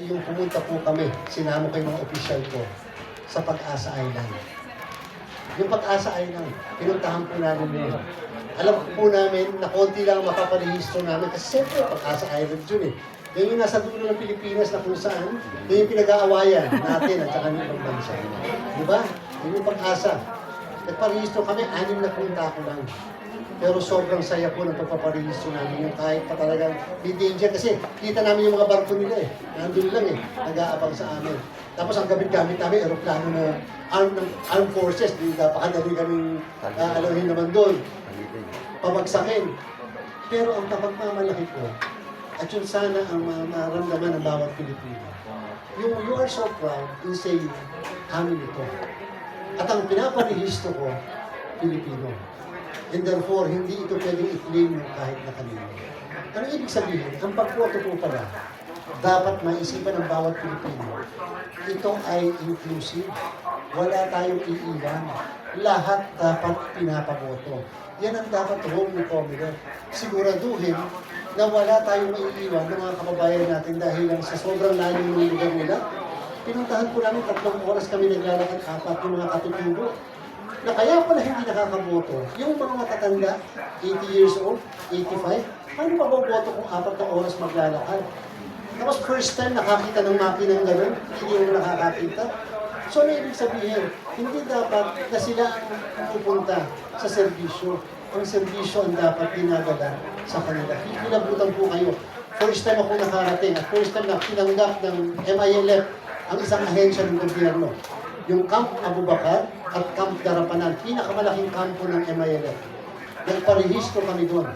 yung pumunta po kami, sinama ko yung mga opisyal ko sa Pag-asa Island. Yung Pag-asa Island, pinuntahan po namin yun. Alam po namin na konti lang mapaparehistro namin kasi siyempre Pag-asa Island yun eh. Yan yung nasa dulo ng Pilipinas na kung saan, yan yung pinag-aawayan natin at saka ng ibang bansa. Di ba? Yan yung Pag-asa. Nagparehistro kami, 6 na punta ko lang. Pero sobrang saya po ng pagpaparehistro namin yung kahit pa talagang may danger kasi kita namin yung mga barko nila eh. Nandun lang eh, nag-aabang sa amin. Tapos ang gamit-gamit namin, aeroplano na armed forces, di napakadali kaming alahin naman doon. Pabagsakin. Pero ang kapagmamalaki ko, at yun sana ang maramdaman ng bawat Pilipino. Yung you are so proud in saying, amin ito. At ang pinaparehistro ko, Pilipino. And therefore, hindi ito pwedeng i-claim ng kahit na kanino. Ano ibig sabihin? Ang pagboto po pala, dapat maisipan ng bawat Pilipino. Ito ay inclusive. Wala tayong iiwan. Lahat dapat pinapaboto. Yan ang dapat role ni Comelec. Siguraduhin na wala tayong maiiwan ng mga kababayan natin dahil lang sa sobrang layo ng lugar nila. Pinuntahan po namin 3 oras kami naglalakad, 4 yung mga katutubo. Na kaya pala hindi nakakaboto, yung mga matatanda, 80 years old, 85, paano pa boto kung 4 na oras maglalakad? Tapos first time nakakita ng makinang gano'n, hindi mo nakakakita. So ano ibig sabihin? Hindi dapat na sila ang pupunta sa serbisyo. Ang serbisyo ang dapat dinadala sa kanila. Pinabutan po kayo. First time ako nakarating at first time na pinanggap ng MILF ang isang ahensya ng gobyerno. Yung Camp Abu Bakar at Camp Darapanan, pinakamalaking kampo ng MILF. Nagparehistro kami doon.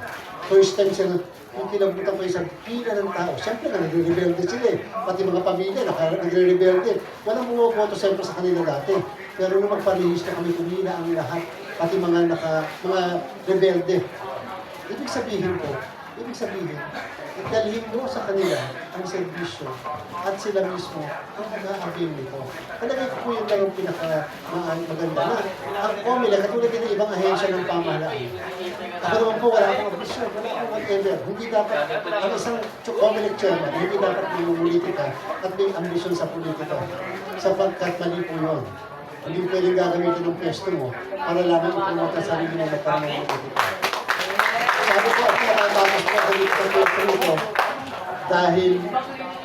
First time sila, yung kilabutan ko isang pila ng tao. Siyempre na nagre-rebelde sila eh. Pati mga pamilya, nagre-rebelde. Walang bumoboto siyempre sa kanila dati. Pero nung magparehistro kami, kumina ang lahat. Pati mga rebelde. Ibig sabihin, dalhin mo sa kanila ang serbisyo at sila mismo ang mag-a-avail nito. Talaga ito po yung larong pinaka-maganda na. Ang Comelec, katulad din ng ibang ahensya ng pamahalaan. Ako naman po, wala akong ambisyon, wala akong whatever. Hindi dapat, ang isang Comelec chairman, hindi dapat may politika at may ambisyon sa politika. Sapagkat mali po yun. Hindi pwedeng gagamitin ng pwesto mo para lamang ipunota sa sarili mo magkaroon ng politika. Sabi ko, at nakatapos ko ang ito dahil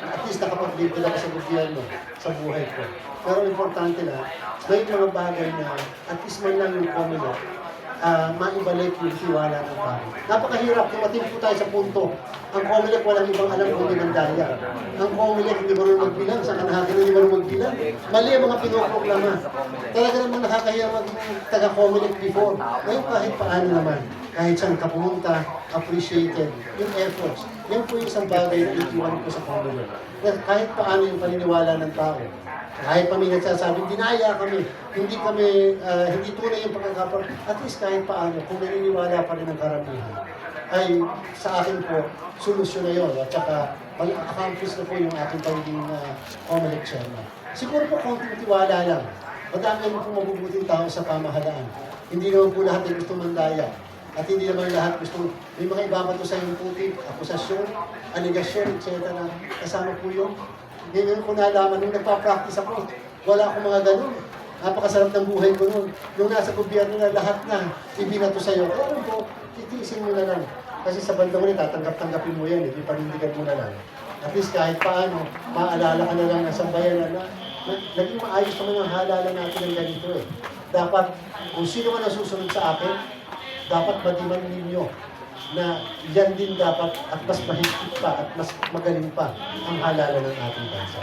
at least nakapag-live ako sa gobyerno, sa buhay ko. Pero importante na, may mga bagay na at least man lang yung Comelec, maibalik yung tiwala ng tao. Napakahirap, tumating po tayo sa punto. Ang Comelec walang ibang alam kung di mandaya. Ang Comelec hindi marunong magbilang, sa kanahagin hindi marunong magbilang. Mali ang mga pinoproklama. Talaga naman nakakahiya maging taga-Comelec before. Ngayon kahit paano naman, kahit saan ka pumunta, appreciated yung efforts. Yan po yung isang bagay na itiwan ko sa Comelec. Kahit paano yung paniniwala ng tao. Kahit pa may nagsasabing, dinaya kami, hindi tunay yung pagkakapal. At least kahit paano, kung naniniwala pa rin ang karamihan, ay sa akin po, solusyon na yun. At saka, accomplish na po yung aking pagiging Comelec chairman. Siguro po, konting tiwala lang. Madami naman po mabubuting tao sa pamahalaan. Hindi naman po lahat ay gusto mandaya. At hindi naman lahat gusto, may mga ibabato sa iyong putik, akusasyon, aligasyon, etc. Kasama po yun. Ngayon ko nalaman, nung nagpa-practice ako, wala akong mga ganun. Napakasarap ng buhay ko noon. Nung nasa gobyerno na lahat na ibinato sa'yo, kaya po, titiisin mo na lang. Kasi sa bandang ulit, tatanggap-tanggapin mo yan, ipanindigan mo na lang. At least kahit paano, maalala ka na lang ng sambayan na naging maayos naman ang halala natin ng ganito eh. Dapat, kung sino man ang susunod sa akin, dapat madiman ninyo na yan din dapat at mas mahigpit pa at mas magaling pa ang halala ng ating bansa.